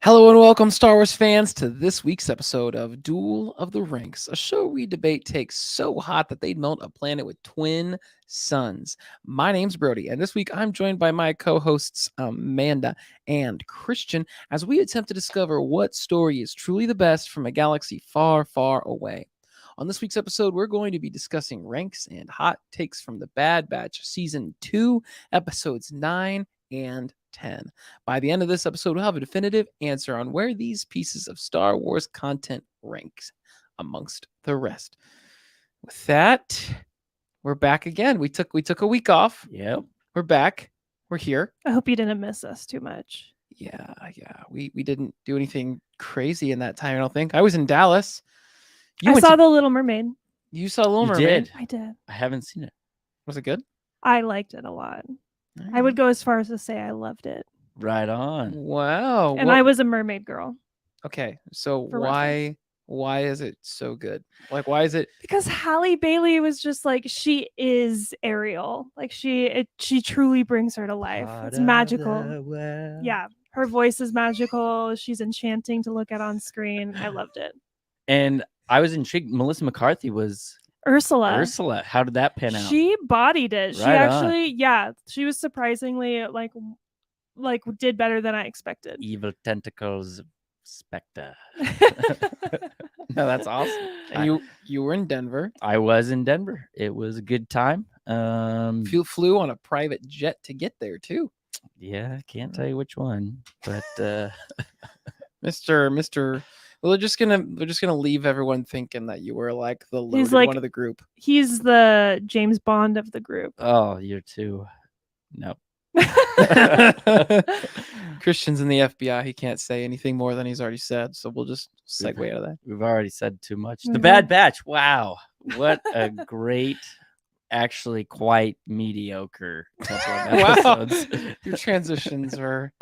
Hello and welcome, Star Wars fans, to this week's episode of Duel of the Ranks, a show we debate takes so hot that they'd melt a planet with twin suns. My name's Brody, and this week I'm joined by my co-hosts Amanda and Christian as we attempt to discover what story is truly the best from a galaxy far, far away. On this week's episode, we're going to be discussing ranks and hot takes from the Bad Batch Season 2, Episodes 9 and 10. By the end of this episode, we'll have a definitive answer on where these pieces of Star Wars content ranks amongst the rest. With that, we're back again. We took a week off. Yep. We're back. We're here. I hope you didn't miss us too much. Yeah. We didn't do anything crazy in that time, I don't think. I was in Dallas. I saw The Little Mermaid. You saw Little You Mermaid? did. I did. I haven't seen it. Was it good? I liked it a lot. I would go as far as to say I loved it. Right on. Wow. And I was a mermaid girl. Okay. So For why is it so good? Like, why is it? Because Halle Bailey was just like, she is Ariel. Like she truly brings her to life. It's magical. Yeah. Her voice is magical. She's enchanting to look at on screen. I loved it. And I was intrigued. Melissa McCarthy was Ursula. How did that pan out? She bodied it. She Right actually, she was surprisingly like did better than I expected. Evil tentacles, Spectre. No, that's awesome. And you were in Denver. I was in Denver. It was a good time. You flew on a private jet to get there too. Yeah, I can't tell you which one, but Mr. Well, we're just gonna leave everyone thinking that you were like the loaded like- one of the group. He's the James Bond of the group. oh, you're too. No. Christian's in the FBI. He can't say anything more than he's already said, so we'll just segue out of that. We've already said too much. The Mhm. Bad Batch. Wow. What a great, actually quite mediocre couple of Wow. episodes. Your transitions are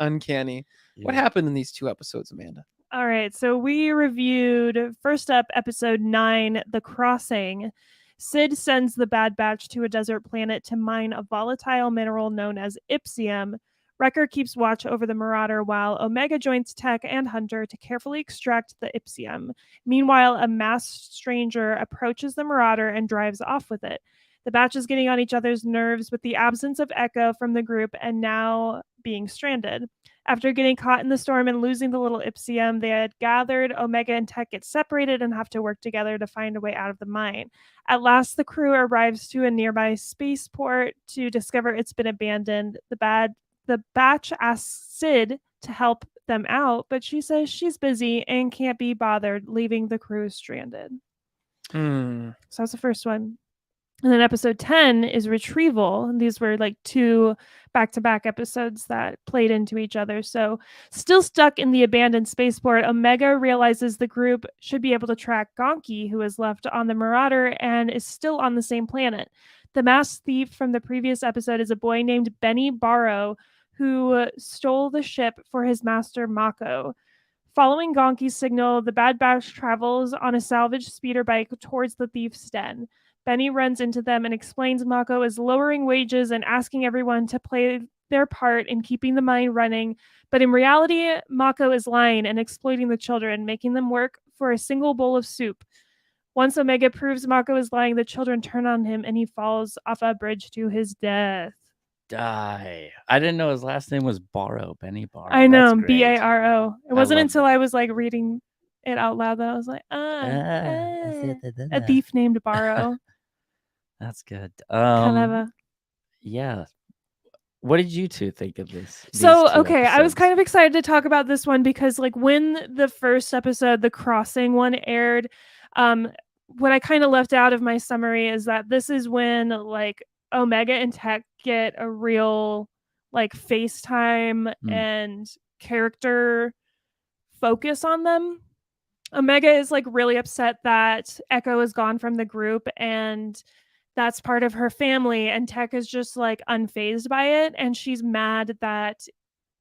uncanny. What happened in these 2 episodes, Amanda? All right, so we reviewed first up episode 9, The Crossing. Sid sends the Bad Batch to a desert planet to mine a volatile mineral known as Ipsium. Wrecker keeps watch over the Marauder while Omega joins Tech and Hunter to carefully extract the Ipsium. Meanwhile, a masked stranger approaches the Marauder and drives off with it. The Batch is getting on each other's nerves with the absence of Echo from the group and now being stranded. After getting caught in the storm and losing the little Ipsium they had gathered, Omega and Tech get separated and have to work together to find a way out of the mine. At last, the crew arrives to a nearby spaceport to discover it's been abandoned. The Batch asks Sid to help them out, but she says she's busy and can't be bothered, leaving the crew stranded. So that's the first one. And then episode 10 is Retrieval. And these were like 2 back-to-back episodes that played into each other. So still stuck in the abandoned spaceport, Omega realizes the group should be able to track Gonki, who is left on the Marauder and is still on the same planet. The masked thief from the previous episode is a boy named Benny Barrow, who stole the ship for his master Mako. Following Gonki's signal, the Bad Batch travels on a salvaged speeder bike towards the thief's den. Benny runs into them and explains Mako is lowering wages and asking everyone to play their part in keeping the mine running. But in reality, Mako is lying and exploiting the children, making them work for a single bowl of soup. Once Omega proves Mako is lying, the children turn on him and he falls off a bridge to his death. Die. I didn't know his last name was Barrow. Benny Barrow. I know, That's great. Baro. It wasn't love until that. I was like reading it out loud that I was like, a thief named Barrow. That's good. Kind of a. Yeah. What did you two think of this? So, okay, I was kind of excited to talk about this one because, like, when the first episode, The Crossing one, aired, what I kind of left out of my summary is that this is when, like, Omega and Tech get a real, like, FaceTime and character focus on them. Omega is, like, really upset that Echo is gone from the group and that's part of her family, and Tech is just like unfazed by it, and she's mad that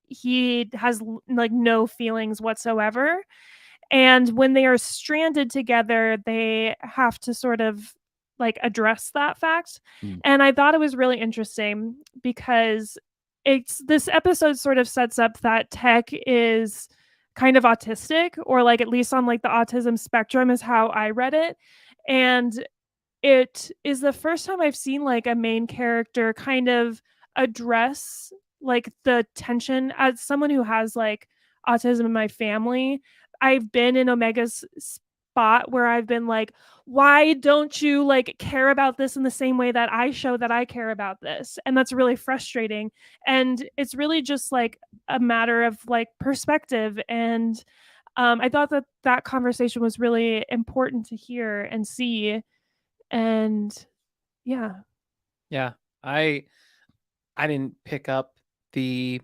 he has like no feelings whatsoever. And when they are stranded together, they have to sort of like address that fact. And I thought it was really interesting because this episode sort of sets up that Tech is kind of autistic, or like at least on like the autism spectrum is how I read it. And it is the first time I've seen like a main character kind of address like the tension. As someone who has like autism in my family, I've been in Omega's spot where I've been like, why don't you like care about this in the same way that I show that I care about this? And that's really frustrating. And it's really just like a matter of like perspective. And I thought that that conversation was really important to hear and see. And yeah. Yeah. I didn't pick up the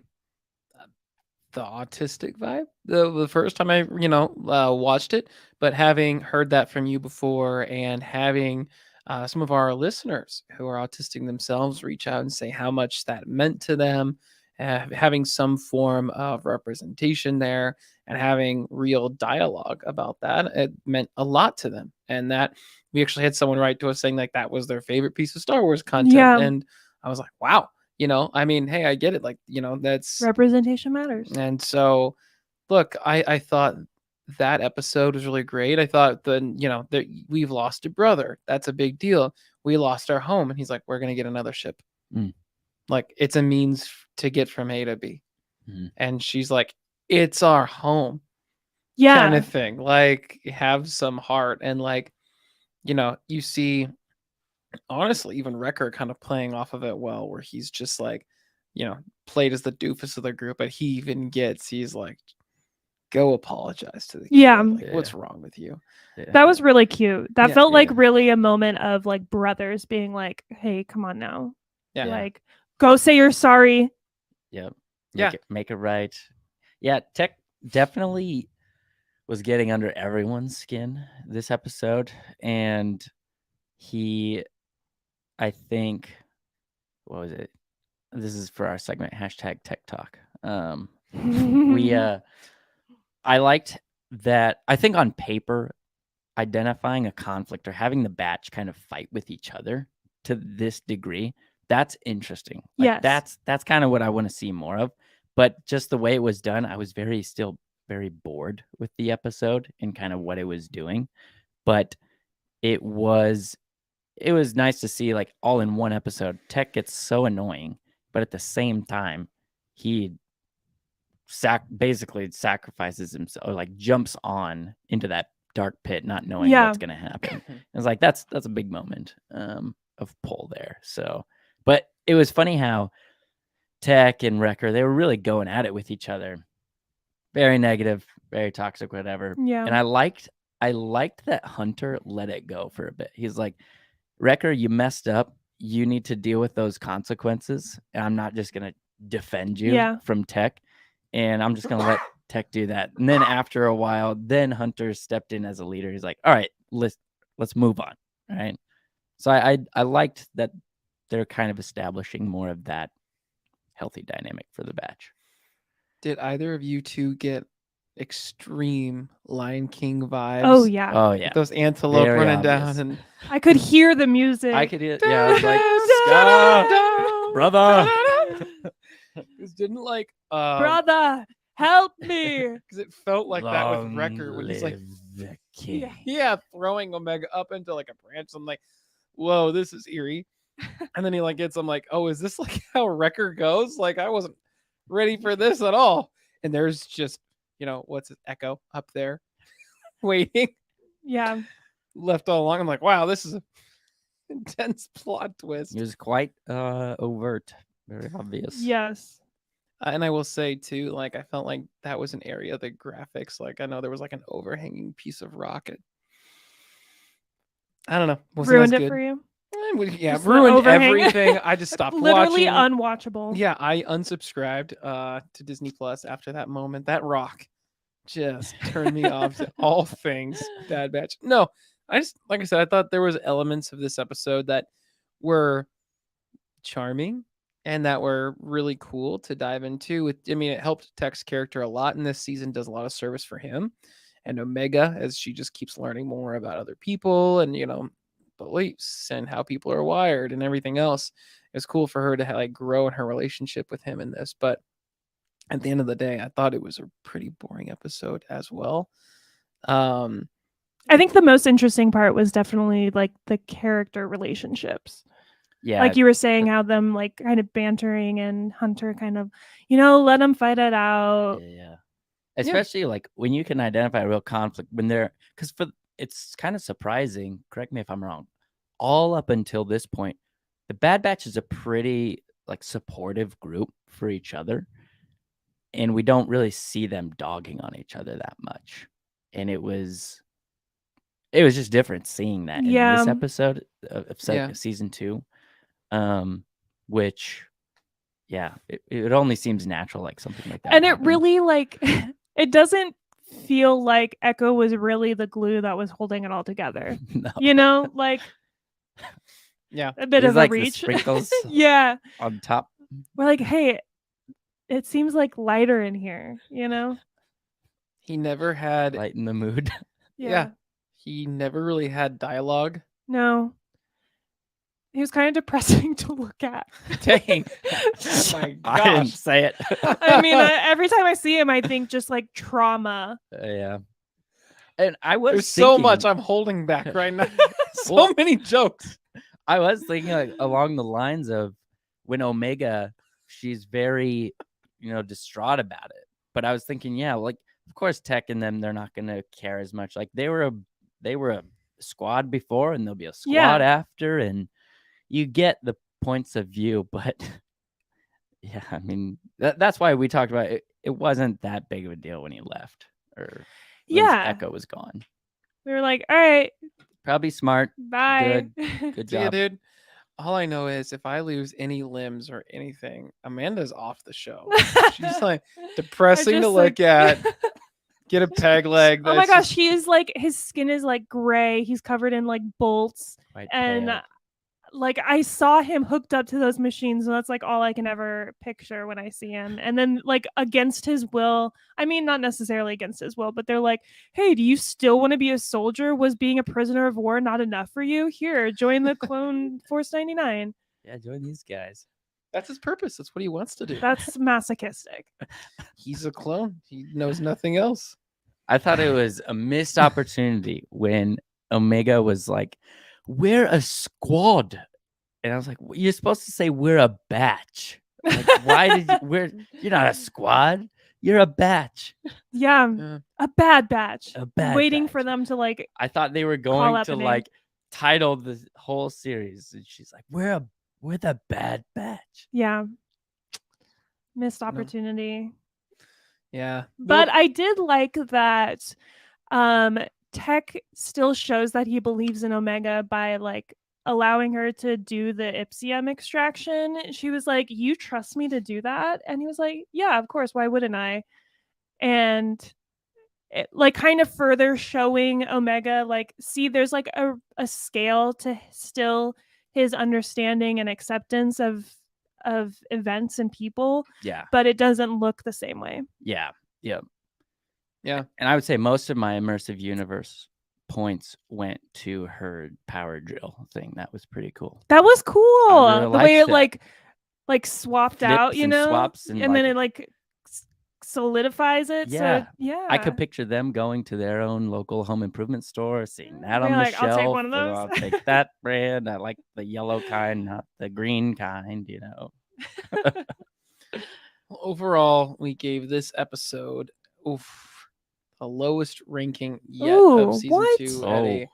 autistic vibe the first time I watched it, but having heard that from you before and having some of our listeners who are autistic themselves reach out and say how much that meant to them, having some form of representation there and having real dialogue about that, it meant a lot to them. And that we actually had someone write to us saying like that was their favorite piece of Star Wars content. Yeah. And I was like, wow. I mean, hey, I get it. Like, that's Representation matters. and so, look, I thought that episode was really great. I thought that we've lost a brother. That's a big deal. We lost our home, and he's like, we're gonna get another ship. Mm. Like it's a means to get from A to B. Mhm. And she's like, it's our home, Yeah. kind of thing. Like have some heart and like, you see. Honestly, even Wrecker kind of playing off of it well, where he's just like, played as the doofus of the group, but he's like, go apologize to the kid. Yeah. Like, what's Yeah. wrong with you? Yeah. That was really cute. That Yeah. felt like Yeah. really a moment of like brothers being like, hey, come on now. Yeah. Like, go say you're sorry. Yep. Yeah. Make it right. Yeah, Tech definitely was getting under everyone's skin this episode. And I think, what was it? This is for our segment, hashtag Tech Talk. I liked that. I think on paper, identifying a conflict or having the batch kind of fight with each other to this degree, that's interesting. Like Yes. that's kind of what I want to see more of. But just the way it was done, I was still very bored with the episode and kind of what it was doing. But it was nice to see like all in one episode. Tech gets so annoying, but at the same time, he basically sacrifices himself, or like jumps on into that dark pit, not knowing Yeah. what's going to happen. It's like that's a big moment of pull there. So, but it was funny how Tech and Wrecker, they were really going at it with each other. Very negative, very toxic, whatever. Yeah. And I liked that Hunter let it go for a bit. He's like, Wrecker, you messed up. You need to deal with those consequences. And I'm not just going to defend you Yeah. from Tech. And I'm just going to let Tech do that. And then after a while, then Hunter stepped in as a leader. He's like, all right, let's move on. All right. So I liked that they're kind of establishing more of that healthy dynamic for the batch. Did either of you two get extreme Lion King vibes? Oh yeah. Oh, yeah. With those antelope Very running obvious. down and I could hear the music. I could hear, yeah, I was like, Ska, brother. It didn't like brother, help me. because it felt like that with Long Wrecker when he's like, live the king. yeah, throwing Omega up into like a branch. I'm like, whoa, this is eerie. And then he like gets, I'm like, oh, is this like how Wrecker goes? Like I wasn't ready for this at all. And there's just, what's it, Echo up there waiting, Yeah. left all along. I'm like, wow, this is an intense plot twist. It was quite overt, very obvious. Yes. And I will say too, like I felt like that was an area of the graphics. Like I know there was like an overhanging piece of rock. I don't know. Wasn't Ruined as it good. for you. Yeah, Just the ruined overhang. everything. I just stopped Literally watching. unwatchable. Yeah, I unsubscribed to Disney Plus after that moment. That rock just turned me off to all things Bad Batch. No, I just, like I said, I thought there was elements of this episode that were charming and that were really cool to dive into. It helped Tech's character a lot, and this season does a lot of service for him. And Omega, as she just keeps learning more about other people and beliefs and how people are wired and everything else. It's cool for her to like grow in her relationship with him in this. But at the end of the day, I thought it was a pretty boring episode as well. Um, I think the most interesting part was definitely like the character relationships. Yeah, Like you were saying, how them like kind of bantering and Hunter kind of, let them fight it out. yeah. Especially like when you can identify a real conflict when they're because it's kind of surprising. Correct me if I'm wrong. All up until this point, the Bad Batch is a pretty like supportive group for each other, and we don't really see them dogging on each other that much. And it was just different seeing that in Yeah. this episode of Yeah. season 2, which it only seems natural like something like that. And would it happen. really like it doesn't feel like Echo was really the glue that was holding it all together. No. Like Yeah. a bit It's of like a the reach. sprinkles Yeah. on top. We're like, hey, it seems like lighter in here, He never had. Lighten the mood. Yeah. He never really had dialogue. No. He was kind of depressing to look at. Dang. Oh my I didn't gosh. say it. I mean, every time I see him, I think just like trauma. Yeah. And I was There's thinking, so much I'm holding back right now. So Well- many jokes. I was thinking like along the lines of when Omega, she's very, distraught about it. But I was thinking, yeah, like of course Tech and them, they're not gonna care as much. Like they were a squad before, and there'll be a squad after, and you get the points of view, but yeah, I mean that's why we talked about it. It wasn't that big of a deal when he left or when Echo was gone. We were like, all right, Probably smart. bye. Good See ya, job. dude. All I know is if I lose any limbs or anything, Amanda's off the show. She's like depressing to look at. Get a peg leg. Oh my gosh, he is like, his skin is like gray. He's covered in like bolts. Quite And pale. like I saw him hooked up to those machines, and that's like all I can ever picture when I see him. And then like against his will, I mean not necessarily against his will, but they're like, hey, do you still want to be a soldier? Was being a prisoner of war not enough for you? Here, join the Clone Force 99. Yeah, join these guys. That's his purpose. That's what he wants to do. That's masochistic. He's a clone. He knows nothing else. I thought it was a missed opportunity when Omega was like, we're a squad. And I was like, you're supposed to say we're a batch. Like, why did you're not a squad. You're a batch. Yeah. A bad batch. A bad Waiting batch. for them to like I thought they were Call going out to the name. like title the whole series. And she's like, we're the bad batch. yeah. Missed opportunity. Yeah. But I did like that Tech still shows that he believes in Omega by like allowing her to do the Ipsium extraction. She was like, you trust me to do that? And he was like, yeah, of course, why wouldn't I? And it, like kind of further showing Omega like, see, there's like a scale to still his understanding and acceptance of events and people, Yeah. but it doesn't look the same way. Yeah. Yeah. Yeah. And I would say most of my immersive universe points went to her power drill thing. That was pretty cool. That was cool. I really The way it liked like swapped out, Flips and swaps and, then like- it like solidifies it. Yeah. So yeah, I could picture them going to their own local home improvement store, seeing that on You're the like, shelf. I'll take one of and those. I'll take that brand. I like the yellow kind, not the green kind, Overall, we gave this episode the lowest ranking yet Ooh, of season what? 2 at a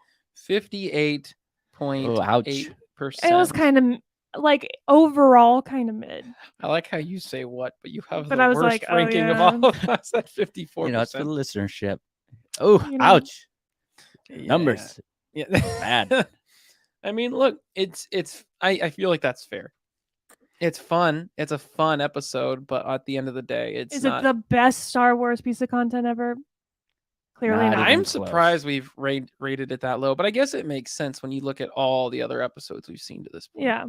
58.8%. Oh, ouch. It was kind of like overall kind of mid. I like how you say what, but you have But the I was worst like, oh, ranking of yeah. all of us at 54%. It's for the listenership. Oh, You know. ouch. Yeah. Numbers. Yeah. Bad. I mean, look, I feel like that's fair. It's fun. It's a fun episode, but at the end of the day, it's Is not. it the best Star Wars piece of content ever? Clearly Not not. even I'm close. surprised we've rated it that low, but I guess it makes sense when you look at all the other episodes we've seen to this point. Yeah.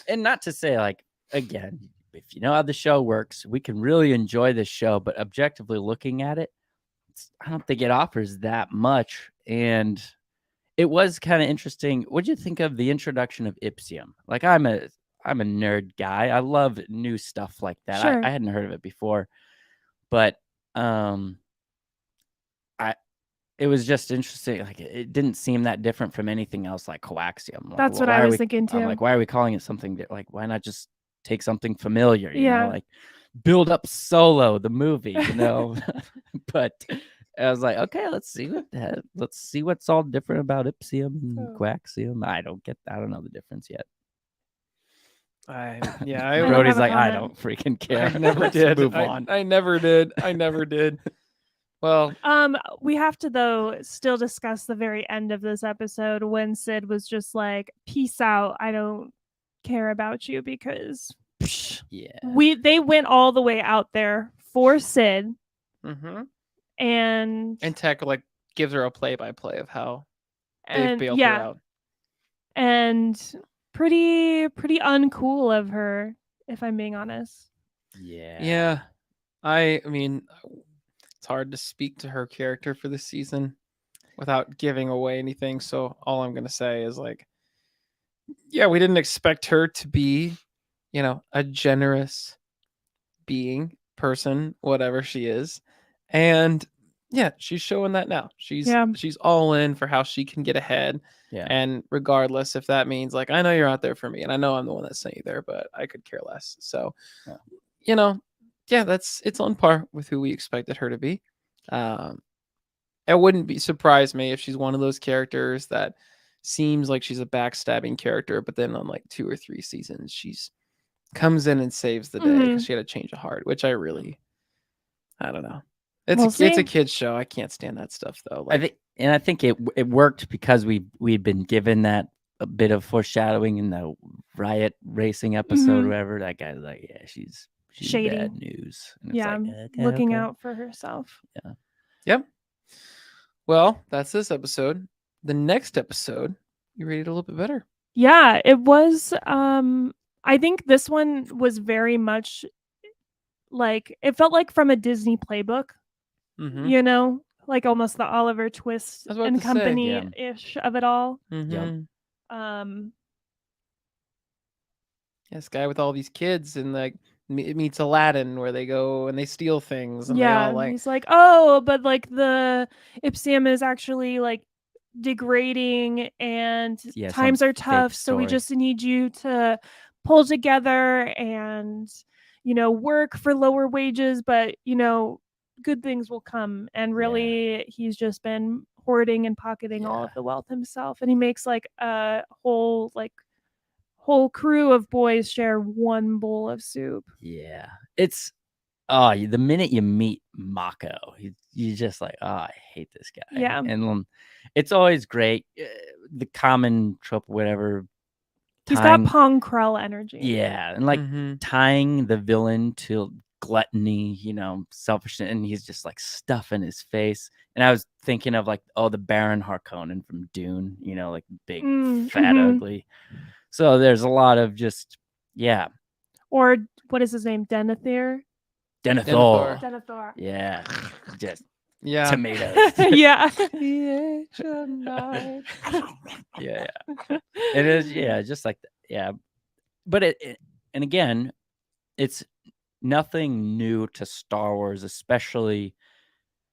And not to say, like, again, if you know how the show works, we can really enjoy this show, but objectively looking at it, I don't think it offers that much. And it was kind of interesting. What'd you think of the introduction of Ipsium? Like, I'm a nerd guy. I love new stuff like that. Sure. I hadn't heard of it before. But it was just interesting. Like it didn't seem that different from anything else like coaxium. Like, That's well, what I why are was we- thinking I'm too. like, why are we calling it something like why not just take something familiar, you Yeah. know, like build up Solo the movie, you know? But I was like, okay, let's see what's all different about Ipsium and Oh. coaxium. I don't know the difference yet. I don't Brody's have a like, I comment. don't freaking care. I never Let's did. move on. I never did. I never did. Well, We have to though still discuss the very end of this episode when Sid was just like, "Peace out. I don't care about you," because Yeah. they went all the way out there for Sid, and and Tech like gives her a play-by-play of how they've bailed her yeah, out. and pretty uncool of her, if I'm being honest. Yeah. I mean, it's hard to speak to her character for this season without giving away anything. So all I'm gonna say is like, yeah, we didn't expect her to be, a generous being, person, whatever she is. And yeah, she's showing that now. Yeah. She's all in for how she can get ahead. Yeah. And regardless if that means like, I know you're out there for me and I know I'm the one that sent you there, but I could care less. So, Yeah. Yeah, it's on par with who we expected her to be. It wouldn't surprise me if she's one of those characters that seems like she's a backstabbing character, but then on like 2 or 3 seasons, she's comes in and saves the day because she had a change of heart, which I don't know. It's a kid's show. I can't stand that stuff though. Like, I think it worked because we'd been given that a bit of foreshadowing in the riot racing episode or whatever. That guy's like, yeah, she's shady. bad news. And Yeah, it's like, okay, looking out for herself. Yeah. Yep. Well, that's this episode. The next episode, you rated a little bit better. Yeah, it was. I think this one was very much like it felt like from a Disney playbook. You know, like almost the Oliver Twist and Company ish of it all. This guy with all these kids and like meets Aladdin where they go and they steal things and they Yeah, all like he's like, oh, but like the Ipsium is actually like degrading and times are tough, so we just need you to pull together and work for lower wages, but good things will come. And really he's just been hoarding and pocketing all of the wealth himself, and he makes like a whole crew of boys share one bowl of soup. Yeah, it's the minute you meet Mako, you just like, oh, I hate this guy. Yeah, and it's always great. The common trope, whatever. He's got Pong Krell energy. Yeah, and like tying the villain to gluttony, selfishness, and he's just like stuffing his face. And I was thinking of like, the Baron Harkonnen from Dune, like big, fat, ugly. So there's a lot of just, Or what is his name? Denethor. Yeah, just tomatoes. Yeah. Yeah. It is. Yeah, just like that. Yeah, but and again, it's nothing new to Star Wars, especially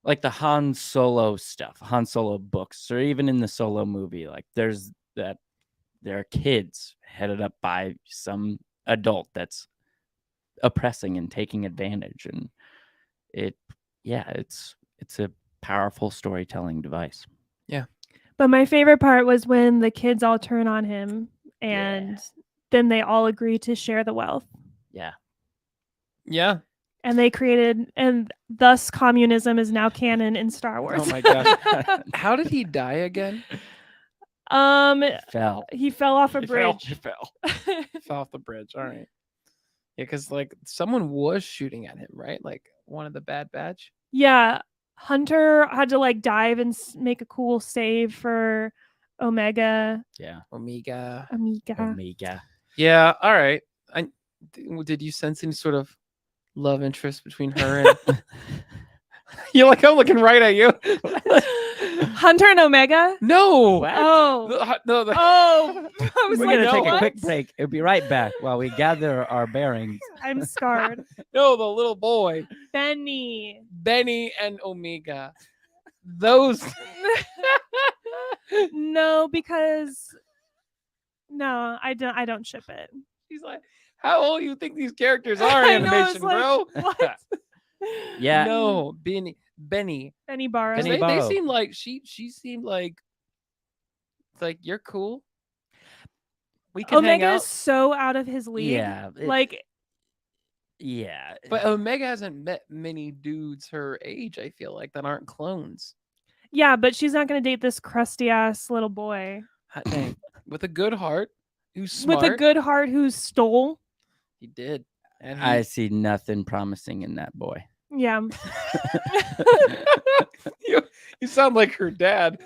like the Han Solo stuff, Han Solo books, or even in the Solo movie. Like there are kids headed up by some adult that's oppressing and taking advantage, and it's a powerful storytelling device. Yeah. But my favorite part was when the kids all turn on him and then they all agree to share the wealth. Yeah. And they created, and thus communism is now canon in Star Wars. Oh my gosh. How did he die again? He fell off a bridge. He fell. Fell off the bridge. All right. Yeah, because like someone was shooting at him, right? Like one of the Bad Batch. Yeah, Hunter had to like dive and make a cool save for Omega. Yeah, Omega. Yeah. All right. Did you sense any sort of love interest between her and? You're like, I'm looking right at you. Hunter and Omega. No. What? Oh, No. oh! I was We're like, gonna take a what? quick break. We'll be right back while we gather our bearings. I'm scarred. No, the little boy, Benny. Benny and Omega. Those. No, because no, I don't ship it. He's like, how old do you think these characters are I in know, I was animation, like, bro? What? Yeah. No, Benny. Benny 'Cause Barrow. Benny they Barrow. seem like she seemed like it's like you're cool. We can hang Omega is out. so out of his league. Yeah. Like, Yeah. But Omega hasn't met many dudes her age, I feel like, that aren't clones. yeah, but she's not gonna date this crusty ass little boy Hot dang. With a good heart, who's smart. with a good heart who stole. He did. And I see nothing promising in that boy. Yeah. you sound like her dad.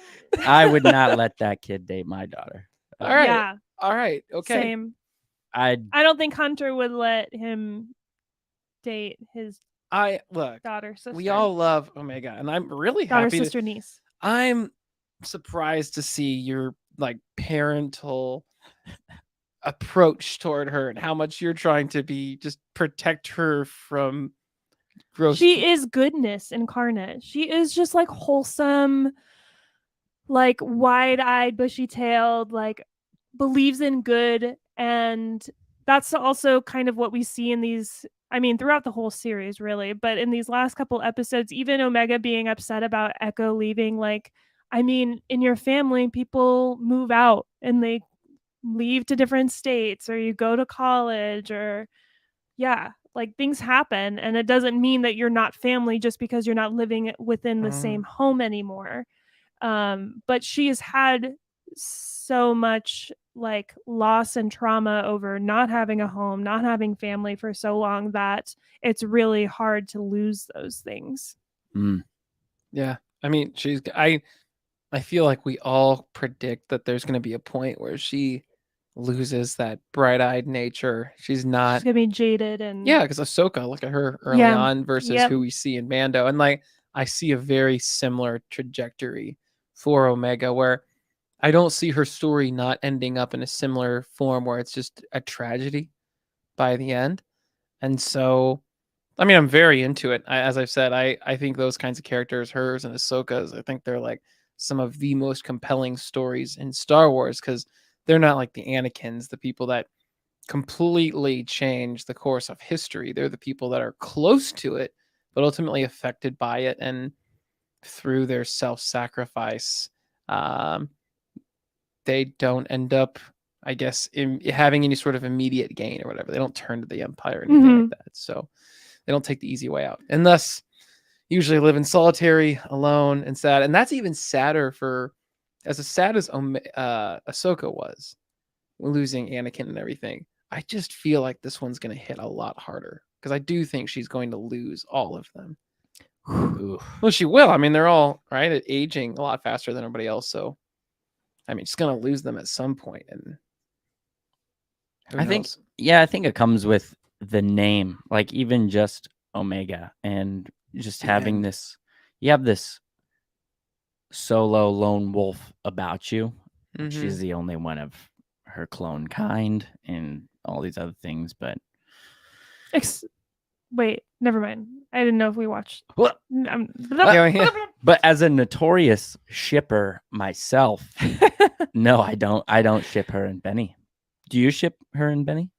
I would not let that kid date my daughter. All right. Yeah. All right. Okay. Same. I I don't think Hunter would let him date his I look. daughter, sister. We all love Omega, and I'm really daughter, happy. sister, niece. I'm surprised to see your like parental approach toward her and how much you're trying to be just protect her from gross. She is goodness incarnate. She is just like wholesome, like wide-eyed, bushy-tailed, like believes in good, and that's also kind of what we see in these, I mean, throughout the whole series really, but in these last couple episodes, even Omega being upset about Echo leaving, like, I mean, in your family people move out and they leave to different states, or you go to college, or yeah, like things happen, and it doesn't mean that you're not family just because you're not living within the same home anymore. But she has had so much like loss and trauma over not having a home, not having family for so long that it's really hard to lose those things. Yeah. I mean, I feel like we all predict that there's going to be a point where she loses that bright-eyed nature. She's not. She's gonna be jaded and Yeah, because Ahsoka, look at her early Yeah. on versus Yep. who we see in Mando. And like I see a very similar trajectory for Omega where I don't see her story not ending up in a similar form where it's just a tragedy by the end. And so I mean, I'm very into it. As I've said, I think those kinds of characters, hers and Ahsoka's, I think they're like some of the most compelling stories in Star Wars because they're not like the Anakins, the people that completely change the course of history. They're the people that are close to it, but ultimately affected by it, and through their self-sacrifice, they don't end up, I guess, in having any sort of immediate gain or whatever. They don't turn to the Empire or anything like that. So they don't take the easy way out, and thus usually live in solitary, alone, and sad. And that's even sadder for, as sad as Ahsoka was, losing Anakin and everything. I just feel like this one's going to hit a lot harder because I do think she's going to lose all of them. Well, she will. I mean, they're all right aging a lot faster than everybody else. So, I mean, she's going to lose them at some point. And I think it comes with the name, like even just Omega, and just having this, you have this solo lone wolf about you. She's the only one of her clone kind and all these other things, but wait, never mind. I didn't know if we watched. What? But as a notorious shipper myself, no, I don't ship her and Benny. Do you ship her and Benny?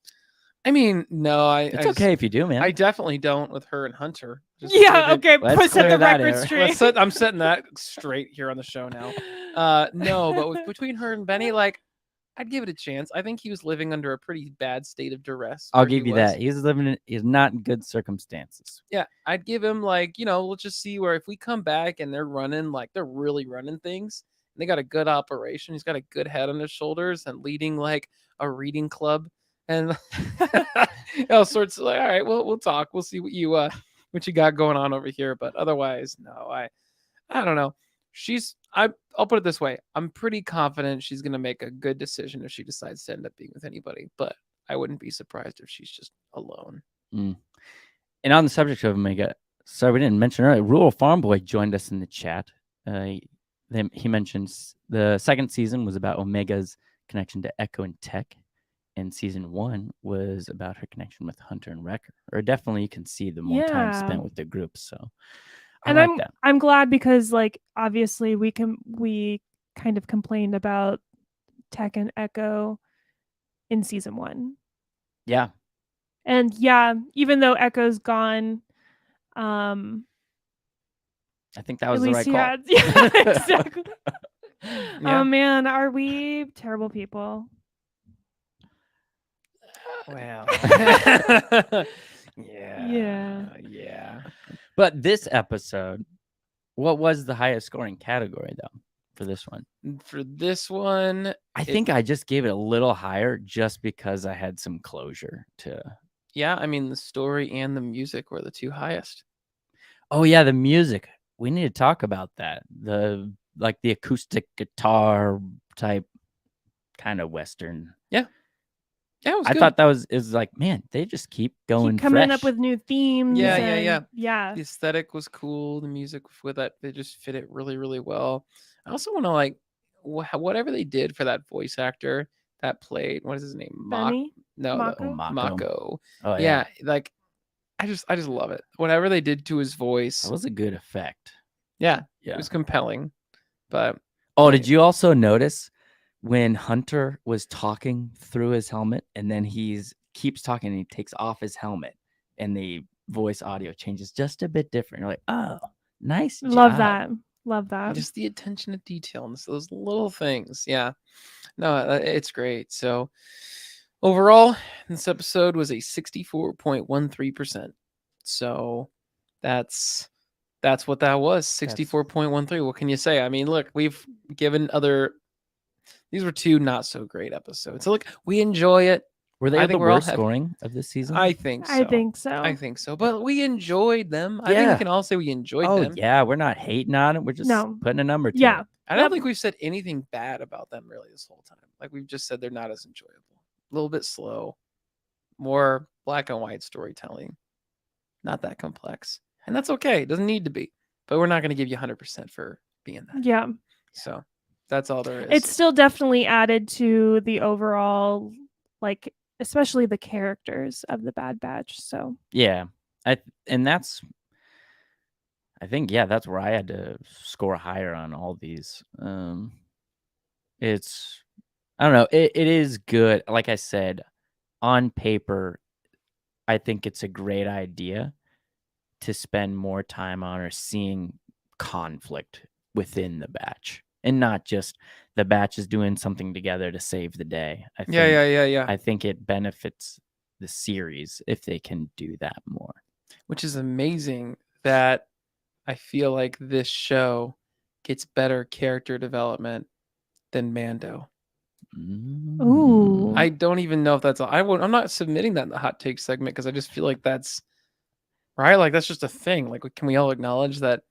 I mean, no, It's okay if you do, man. I definitely don't with her and Hunter. Yeah, okay. Let's Set the clear that record air. straight. I'm setting that straight here on the show now. No, but between her and Benny, like, I'd give it a chance. I think he was living under a pretty bad state of duress. I'll give you that. He's not in good circumstances. Yeah, I'd give him like, let's just see where if we come back and they're running, like they're really running things. And they got a good operation. He's got a good head on his shoulders and leading like a reading club and all sorts of like, all right, we'll talk. We'll see what you got going on over here. But otherwise, no, I don't know. I'll put it this way. I'm pretty confident she's going to make a good decision if she decides to end up being with anybody, but I wouldn't be surprised if she's just alone. And on the subject of Omega, sorry, we didn't mention earlier, Rural Farm Boy joined us in the chat. he mentions the second season was about Omega's connection to Echo and Tech, and season 1 was about her connection with Hunter and Wrecker. Or definitely you can see the more time Yeah. spent with the group. So I And like that. I'm glad because like obviously we kind of complained about Tech and Echo in season 1. Yeah. And yeah, even though Echo's gone, um I think that at was the least right he call. had yeah, exactly. Yeah. Oh man, are we terrible people? Well. Yeah. Yeah. But this episode, what was the highest scoring category though for this one? For this one, I think I just gave it a little higher just because I had some closure to. yeah, I mean the story and the music were the two highest. Oh yeah, the music. We need to talk about that. The acoustic guitar type kind of Western. Yeah, it was I good. thought that was like, man, they just keep going Keep coming fresh. up with new themes. Yeah, and yeah. The aesthetic was cool. The music with that, they just fit it really, really well. I also want to like whatever they did for that voice actor that played. What is his name? Benny? No, Oh, Mako? Mako. Mako. Oh Yeah, like I just love it. Whatever they did to his That voice. was a good effect. Yeah, Yeah. it was compelling. But Oh, yeah. did you also notice when Hunter was talking through his helmet and then keeps talking and he takes off his helmet and the voice audio changes just a bit different. You're like, oh, nice Love job. that. Love that. Just the attention to detail and those little things. Yeah. No, it's great. So overall, this episode was a 64.13%. So that's what that was. 64.13. What can you say? I mean, look, we've given these were two not so great episodes. So look, we enjoy it. Were they I the think we're all worst scoring of this season? I think so. I think so. I think so. But we enjoyed them. I think Yeah. we can all say we enjoyed Oh, them. yeah. We're not hating on it. We're just No. putting a number to Yeah. it. I don't Yep. think we've said anything bad about them really this whole time. Like we've just said they're not as enjoyable. A little bit slow. More black and white storytelling. Not that complex. And that's okay. It doesn't need to be. But we're not going to give you 100% for being that. Yeah. So that's all there is. It's still definitely added to the overall, like, especially the characters of the Bad Batch. So Yeah. I think, yeah, that's where I had to score higher on all these. It's, I don't know. It is good. Like I said, on paper, I think it's a great idea to spend more time on or seeing conflict within the batch and not just the batch is doing something together to save the day. I think, Yeah. I think it benefits the series if they can do that more. Which is amazing that I feel like this show gets better character development than Mando. Ooh. I don't even know if that's I'm not submitting that in the hot take segment because I just feel like that's right. Like that's just a thing. Like, can we all acknowledge that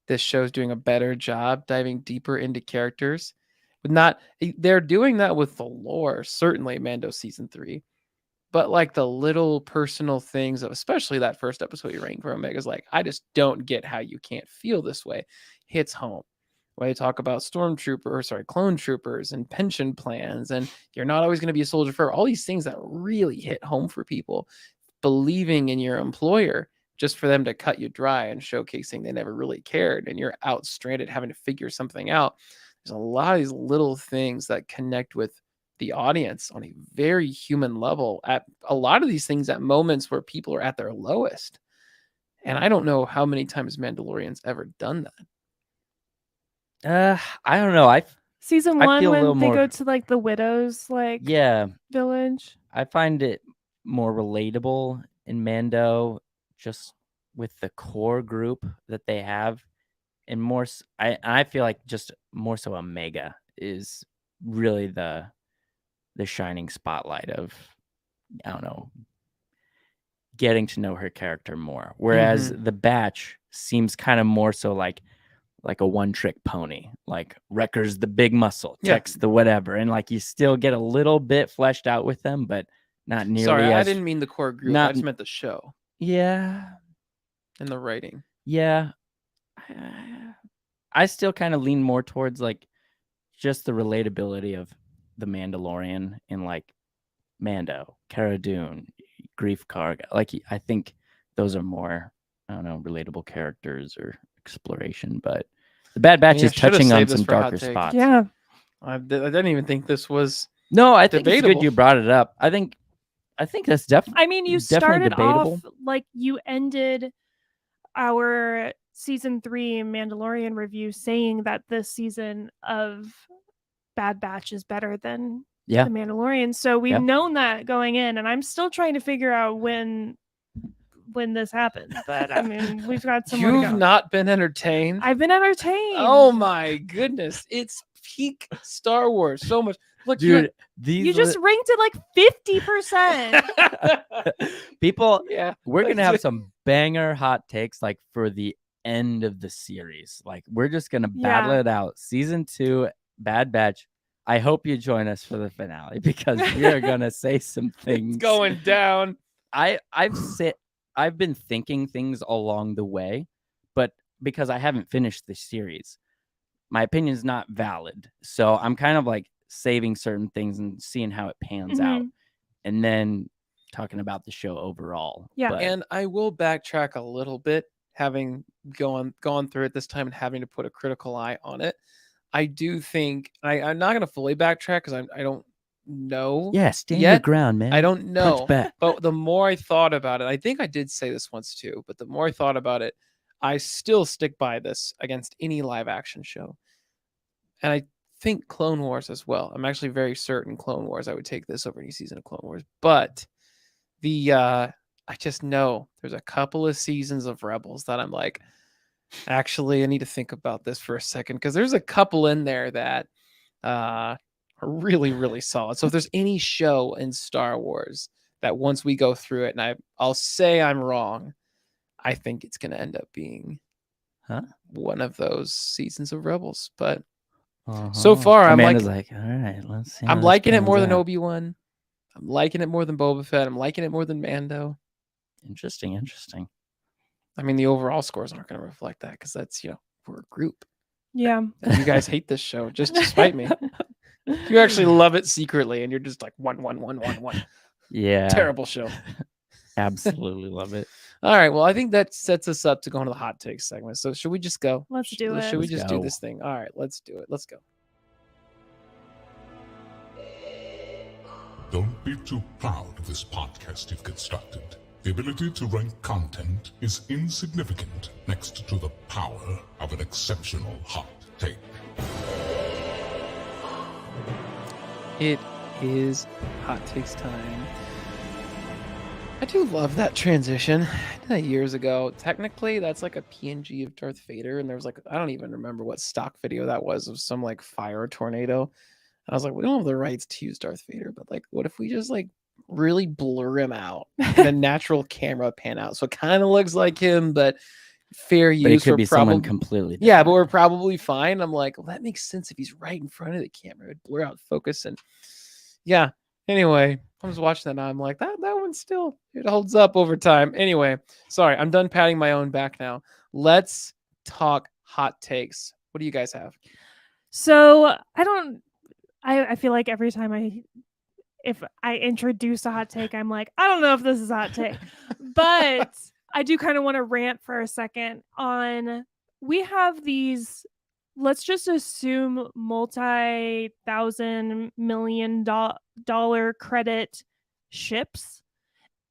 this show's doing a better job diving deeper into characters? But not they're doing that with the lore, certainly Mando season 3. But like the little personal things of especially that first episode you're writing for Omega's like, I just don't get how you can't feel this way. Hits home. When you talk about clone troopers and pension plans, and you're not always going to be a soldier for all these things that really hit home for people, believing in your employer just for them to cut you dry and showcasing they never really cared, and you're out stranded having to figure something out. There's a lot of these little things that connect with the audience on a very human level at a lot of these things at moments where people are at their lowest. And I don't know how many times Mandalorian's ever done that. I don't know. Season I 1 feel a when little they more- go to like the widow's like village. I find it more relatable in Mando, just with the core group that they have, and more. I feel like just more so Omega is really the shining spotlight of, I don't know, getting to know her character more. Whereas the Batch seems kind of more so like a one-trick pony, like Wrecker's the big muscle, Tech's the whatever, and like you still get a little bit fleshed out with them, but not nearly. Sorry, as I didn't mean the core group. I just meant the show. Yeah. And the writing. Yeah. I still kind of lean more towards like just the relatability of the Mandalorian in like Mando, Cara Dune, Grief Karga. Like I think those are more, I don't know, relatable characters or exploration. But the Bad Batch mean, I is should've touching on saved this some for a hot darker take. spots. Yeah. I didn't even think this was. No, I think it's Debatable. good you brought it up. I think that's definitely. I mean, you Definitely started debatable. off like you ended our season 3 Mandalorian review saying that this season of Bad Batch is better than Yeah. the Mandalorian. So we've Yeah. known that going in, and I'm still trying to figure out when this happened. But I mean, we've got some more to You've go. not been entertained. I've been entertained. Oh my goodness! It's peak Star Wars. So much. Look, Dude, these You just ranked it like 50%. people. yeah. We're gonna have some banger hot takes like for the end of the series. Like we're just gonna battle Yeah. it out. Season 2, Bad Batch. I hope you join us for the finale because we are gonna say some things. It's going down. I've been thinking things along the way, but because I haven't finished the series, my opinion is not valid. So I'm kind of like saving certain things and seeing how it pans out, and then talking about the show overall. Yeah. But And I will backtrack a little bit, having gone through it this time and having to put a critical eye on it. I do think I'm not going to fully backtrack because I don't know. yeah, stand yet. your ground, man. I don't know. Punch back. But the more I thought about it, I think I did say this once too, but the more I thought about it, I still stick by this against any live action show. And I think Clone Wars as well. I'm actually very certain Clone Wars, I would take this over any season of Clone Wars. But I just know there's a couple of seasons of Rebels that I'm like, actually, I need to think about this for a second because there's a couple in there that are really, really solid. So if there's any show in Star Wars that once we go through it, and I'll say I'm wrong, I think it's going to end up being one of those seasons of Rebels. But so far, Amanda's like, all right, let's see. I'm liking it more than Obi-Wan. I'm liking it more than Boba Fett. I'm liking it more than Mando. Interesting. I mean, the overall scores aren't going to reflect that because that's, we're a group. Yeah. And you guys hate this show just to spite me. You actually love it secretly, and you're just like 1, 1, 1, 1, 1. Yeah. Terrible show. Absolutely love it. All right. Well, I think that sets us up to go into the hot takes segment. So should we just go? Let's do it. Should we Let's just go. do this thing? All right. Let's do it. Let's go. Don't be too proud of this podcast you've constructed. The ability to rank content is insignificant next to the power of an exceptional hot take. It is hot takes time. I do love that transition. I did that years ago. Technically, that's like a PNG of Darth Vader, and there was like, I don't even remember what stock video that was of some like fire tornado. And I was like, we don't have the rights to use Darth Vader, but like, what if we just like really blur him out and a natural camera pan out? So it kind of looks like him, but fair use. But it could be someone probably completely different. Yeah, but we're probably fine. I'm like, well, that makes sense if he's right in front of the camera. It'd blur out focus. And yeah, anyway, I was watching that now. I'm like, that one still, it holds up over time. Anyway, sorry, I'm done patting my own back now. Let's talk hot takes. What do you guys have? So I feel like every time if I introduce a hot take, I'm like, I don't know if this is a hot take, but I do kind of want to rant for a second on, we have these, let's just assume multi-$1,000,000,000 credit ships,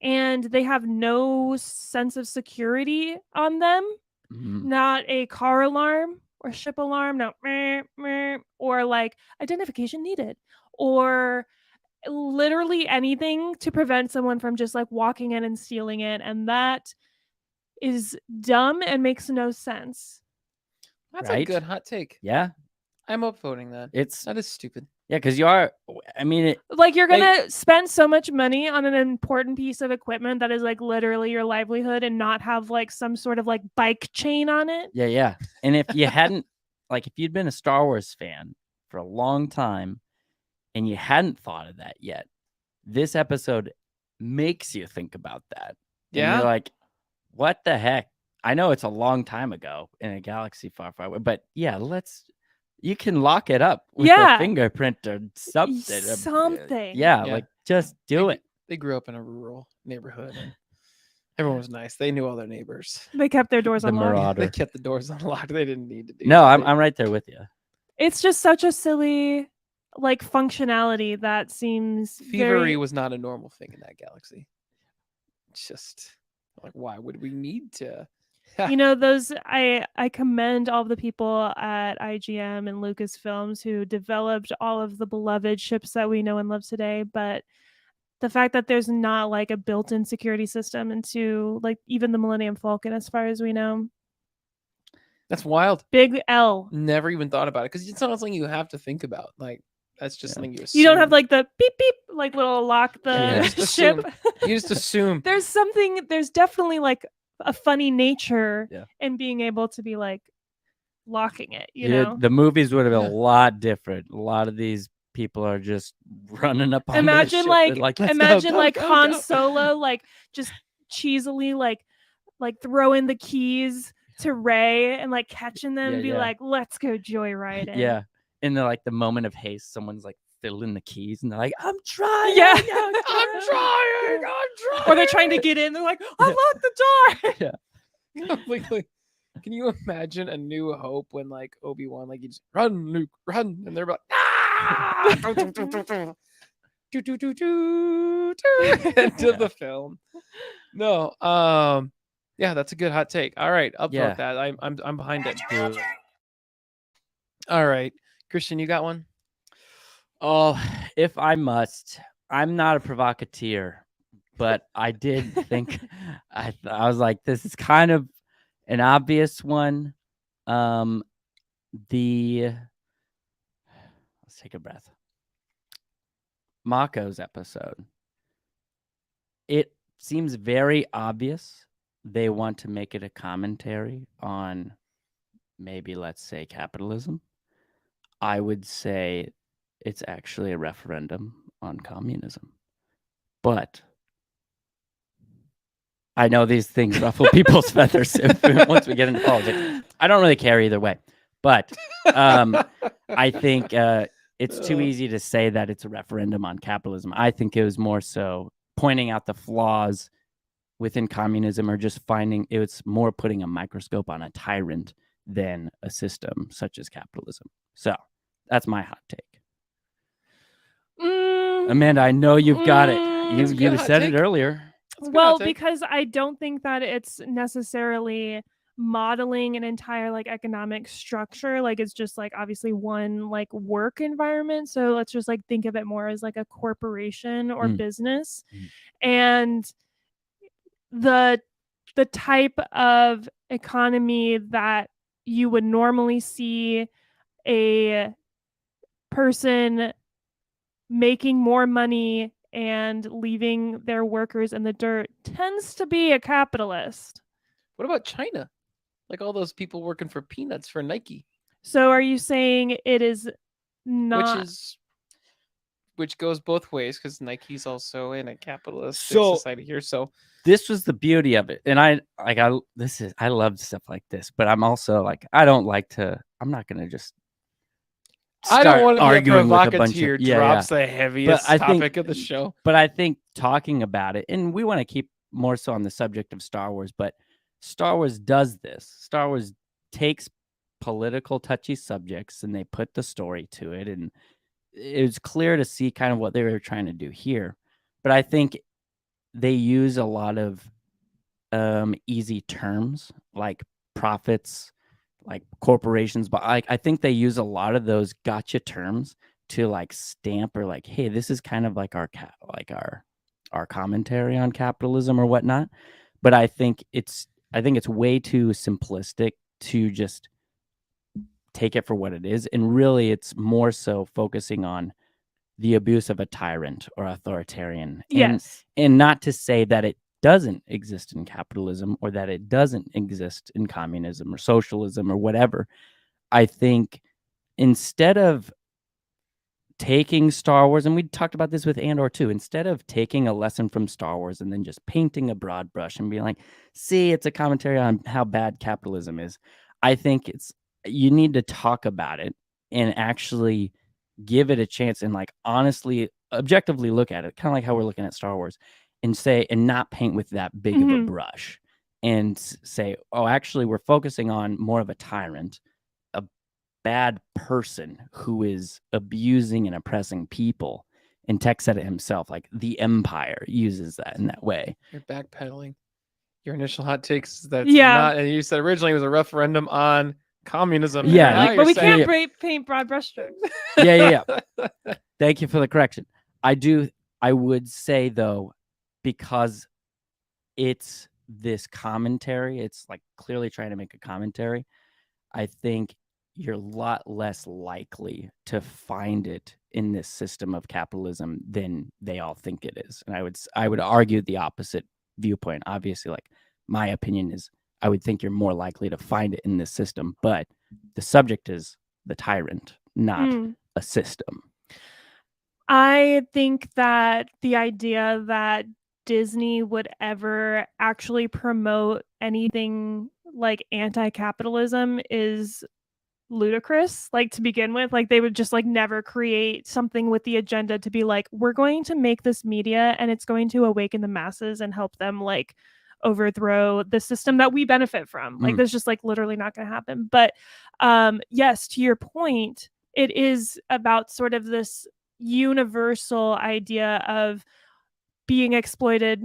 and they have no sense of security on them, not a car alarm or ship alarm, no, meh, meh, or like identification needed, or literally anything to prevent someone from just like walking in and stealing it. And that is dumb and makes no sense. That's Right? a good hot take. Yeah. I'm upvoting that. That is stupid. Yeah, because you are, I mean, like you're gonna spend so much money on an important piece of equipment that is like literally your livelihood and not have like some sort of like bike chain on it. Yeah. And if you hadn't, like if you'd been a Star Wars fan for a long time and you hadn't thought of that yet, this episode makes you think about that. And Yeah. you're like, what the heck? I know it's a long time ago in a galaxy far, far away, but yeah, you can lock it up with Yeah. a fingerprint or something. Something. Yeah, Yeah. like just do it. They grew up in a rural neighborhood and everyone was nice. They knew all their neighbors. They kept their doors The unlocked. marauder. They kept the doors unlocked. They didn't need to do No, that. I'm right there with you. It's just such a silly like functionality that seems Thievery very was not a normal thing in that galaxy. It's just like, why would we need to? you know, those I commend all of the people at IGM and Lucasfilms who developed all of the beloved ships that we know and love today, but the fact that there's not like a built-in security system into like even the Millennium Falcon as far as we know. That's wild. Big L. Never even thought about it because it's not something you have to think about. Like that's just Yeah. something you assume. You don't have like the beep beep like little lock the Yeah, you just ship. assume. You just assume. There's definitely like a funny nature Yeah. in being able to be like locking it, you Yeah, know. the movies would have been Yeah. a lot different. A lot of these people are just running up on Imagine the ship and like let's imagine go, like go, Han go. Solo like just cheesily like throwing the keys to Rey and like catching them and be Yeah. like, let's go joyriding. Yeah. In the moment of haste, someone's like filling the keys and they're like, I'm trying. Yeah. I'm trying. Or they're trying to get in. They're like, unlock the door. Completely. Can you imagine A New Hope when like Obi-Wan like you just run, Luke, run, and they're like ah! do, do, do, do, do, into the film. No, yeah, that's a good hot take. All right, upvote Yeah. that. I'm behind it. All right, Christian, you got one? Oh, if I must, I'm not a provocateur, but I did think I was like, this is kind of an obvious one. Let's take a breath. Mako's episode. It seems very obvious they want to make it a commentary on maybe, let's say, capitalism. I would say it's actually a referendum on communism. But I know these things ruffle people's feathers once we get into politics. I don't really care either way. But I think it's too easy to say that it's a referendum on capitalism. I think it was more so pointing out the flaws within communism, or just finding it's more putting a microscope on a tyrant than a system such as capitalism. So that's my hot take. Amanda, I know you've got it. That's a good You hot said take. it earlier. That's a good Well, hot take. because I don't think that it's necessarily modeling an entire like economic structure. Like it's just like obviously one like work environment. So let's just like think of it more as like a corporation or business. And the type of economy that you would normally see a person making more money and leaving their workers in the dirt tends to be a capitalist. What about China? Like all those people working for peanuts for Nike. So are you saying it is not Which goes both ways because Nike's also in a capitalistic So- society here. So This was the beauty of it. And I love stuff like this, but I'm also like, I'm not going to just I don't start want to be a arguing with a bunch provocateur. of yeah, Drops the heaviest I think- topic of the show. But I think talking about it, and we want to keep more so on the subject of Star Wars, but Star Wars does this. Star Wars takes political touchy subjects and they put the story to it. And it was clear to see kind of what they were trying to do here. But I think they use a lot of easy terms like profits, like corporations, but I think they use a lot of those gotcha terms to like stamp or like, hey, this is kind of like our commentary on capitalism or whatnot. But I think it's way too simplistic to just take it for what it is, and really it's more so focusing on the abuse of a tyrant or authoritarian. yes. And not to say that it doesn't exist in capitalism or that it doesn't exist in communism or socialism or whatever. I think instead of taking Star Wars, and we talked about this with Andor too, instead of taking a lesson from Star Wars and then just painting a broad brush and being like, see, it's a commentary on how bad capitalism is. I think you need to talk about it and actually give it a chance and like honestly, objectively look at it, kind of like how we're looking at Star Wars, and not paint with that big of a brush and say, oh, actually, we're focusing on more of a tyrant, a bad person who is abusing and oppressing people. And Tech said it himself, like the Empire uses that in that way. You're backpedaling. Your initial hot takes that's Yeah. not, and you said originally it was a referendum on communism. Yeah, and now But you're we saying- can't paint broad brushstrokes. Yeah. Thank you for the correction. I would say though, because it's this commentary, it's like clearly trying to make a commentary, I think you're a lot less likely to find it in this system of capitalism than they all think it is. And I would argue the opposite viewpoint. Obviously, like my opinion is I would think you're more likely to find it in this system, but the subject is the tyrant, not a system. I think that the idea that Disney would ever actually promote anything like anti-capitalism is ludicrous, like to begin with. Like they would just like never create something with the agenda to be like, we're going to make this media and it's going to awaken the masses and help them like overthrow the system that we benefit from. Like that's just like literally not going to happen. But yes, to your point, it is about sort of this universal idea of being exploited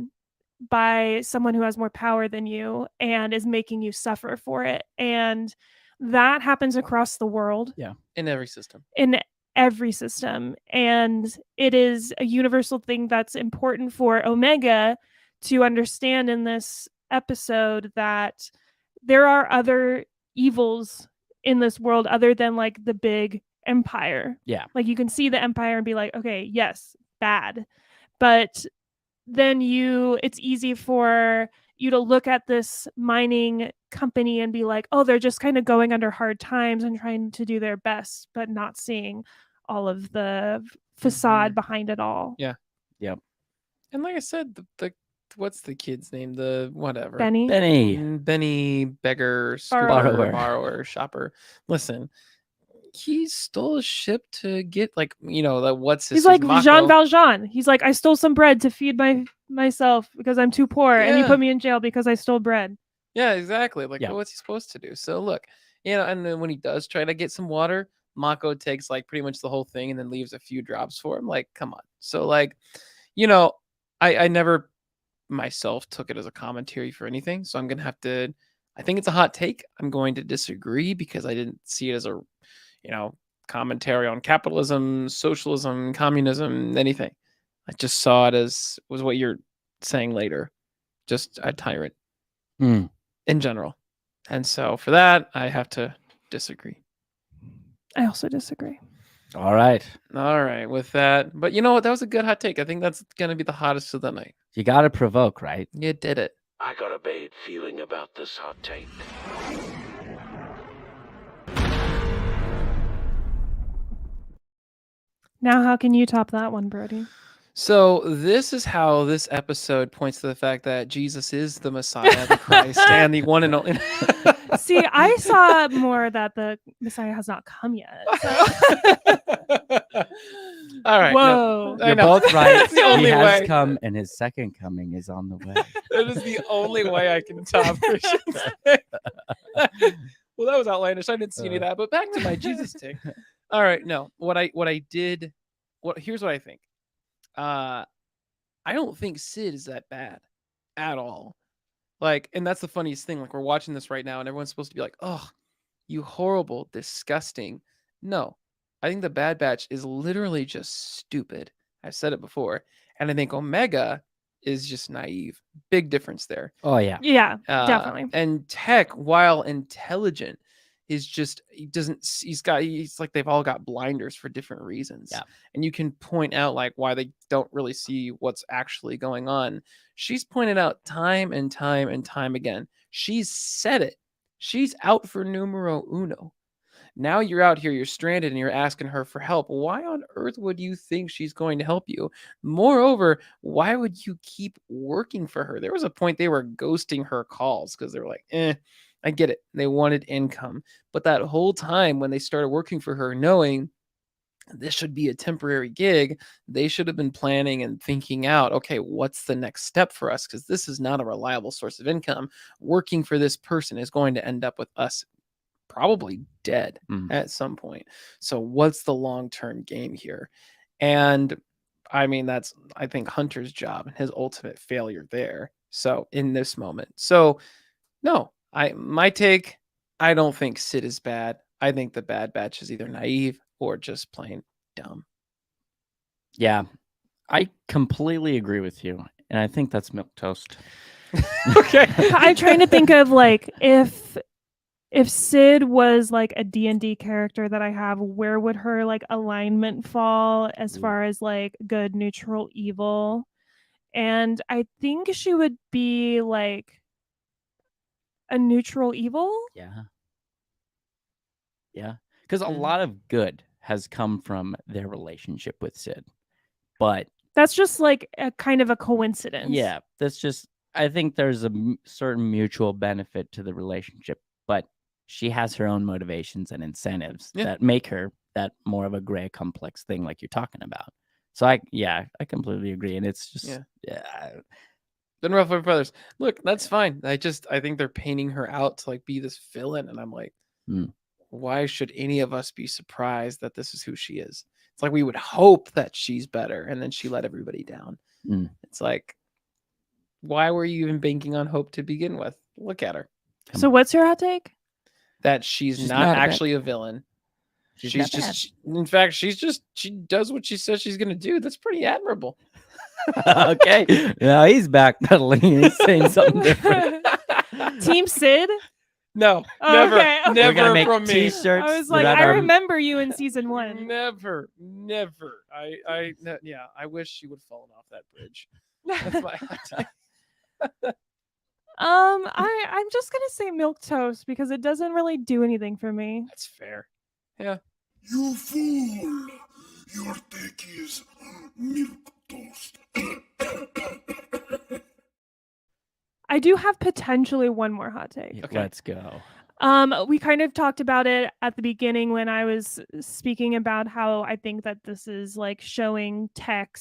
by someone who has more power than you and is making you suffer for it. And that happens across the world. Yeah. in every system. In every system. And it is a universal thing that's important for Omega to understand in this episode, that there are other evils in this world other than like the big empire. Yeah. Like you can see the empire and be like, okay, yes, bad. But then it's easy for you to look at this mining company and be like, oh, they're just kind of going under hard times and trying to do their best, but not seeing all of the facade behind it all. Yeah. Yep. And like I said, the what's the kid's name? The whatever. Benny. Benny beggar, Borrower. borrower, shopper. Listen, he stole a ship to get like, what's his He's like Mako. Jean Valjean. He's like, I stole some bread to feed myself because I'm too poor, and you Yeah. put me in jail because I stole bread. Yeah, exactly. Like, Yeah. what's he supposed to do? So look, and then when he does try to get some water, Mako takes like pretty much the whole thing and then leaves a few drops for him. Like, come on. So like, I never myself took it as a commentary for anything. So I'm gonna have to. I think it's a hot take. I'm going to disagree because I didn't see it as a, commentary on capitalism, socialism, communism, anything. I just saw it as was what you're saying later, just a tyrant in general. And so for that, I have to disagree. I also disagree. All right. All right, with that. But you know what? That was a good hot take. I think that's going to be the hottest of the night. You got to provoke, right? You did it. I got a bad feeling about this hot take. Now, how can you top that one, Brody? So this is how this episode points to the fact that Jesus is the Messiah, the Christ, and the one and only. See, I saw more that the Messiah has not come yet. So. All right. Whoa. I You're know. both right. It's the only he has way. come, and his second coming is on the way. That is the only way I can top Christian's take. Well, that was outlandish. I didn't see any of that. But back to my Jesus take. All right. No, here's what I think. I don't think Sid is that bad at all. Like, and that's the funniest thing. Like, we're watching this right now, and everyone's supposed to be like, "Oh, you horrible, disgusting." No, I think the Bad Batch is literally just stupid. I've said it before, and I think Omega is just naive. Big difference there. Oh, yeah. Yeah, definitely. And Tech, while intelligent, is just he's like they've all got blinders for different reasons. Yeah. And you can point out like why they don't really see what's actually going on. She's pointed out time and time and time again. She's said it. She's out for numero uno. Now you're out here, you're stranded, and you're asking her for help. Why on earth would you think she's going to help you? Moreover, why would you keep working for her? There was a point they were ghosting her calls because they were like, I get it. They wanted income. But that whole time when they started working for her, knowing this should be a temporary gig, they should have been planning and thinking out, okay, what's the next step for us? Because this is not a reliable source of income. Working for this person is going to end up with us probably dead at some point. So what's the long-term game here? And I mean, that's, I think, Hunter's job and his ultimate failure there. So in this moment. So no, my take, I don't think Sid is bad. I think the Bad Batch is either naive or just plain dumb. Yeah, I completely agree with you, and I think that's milquetoast. Okay. I'm trying to think of like if Sid was like a D&D character that I have, where would her like alignment fall as far as like good, neutral, evil? And I think she would be like a neutral evil. Yeah. Because a lot of good has come from their relationship with Sid, but That's just like a kind of a coincidence. yeah, that's just, I think there's a certain mutual benefit to the relationship, but she has her own motivations and incentives that make her that more of a gray complex thing like you're talking about. So I completely agree. And it's just, Then Ruffalo Brothers. Look, that's fine. I think they're painting her out to like be this villain. And I'm like, why should any of us be surprised that this is who she is? It's like we would hope that she's better, and then she let everybody down. It's like, why were you even banking on hope to begin with? Look at her. So what's your hot take? That she's not actually a villain. She's just, in fact, she does what she says she's going to do. That's pretty admirable. Okay. Now he's backpedaling and he's saying something different. Team Sid? No, Oh, never, okay, okay. never We're gonna make from me. t-shirts. I was like, I remember you in season 1. Never. I wish she would have fallen off that bridge. That's my hot take. I'm just gonna say milquetoast because it doesn't really do anything for me. That's fair. Yeah. You fool! Your take is milk toast. I do have potentially one more hot take. Okay. Let's go. We kind of talked about it at the beginning when I was speaking about how I think that this is like showing tech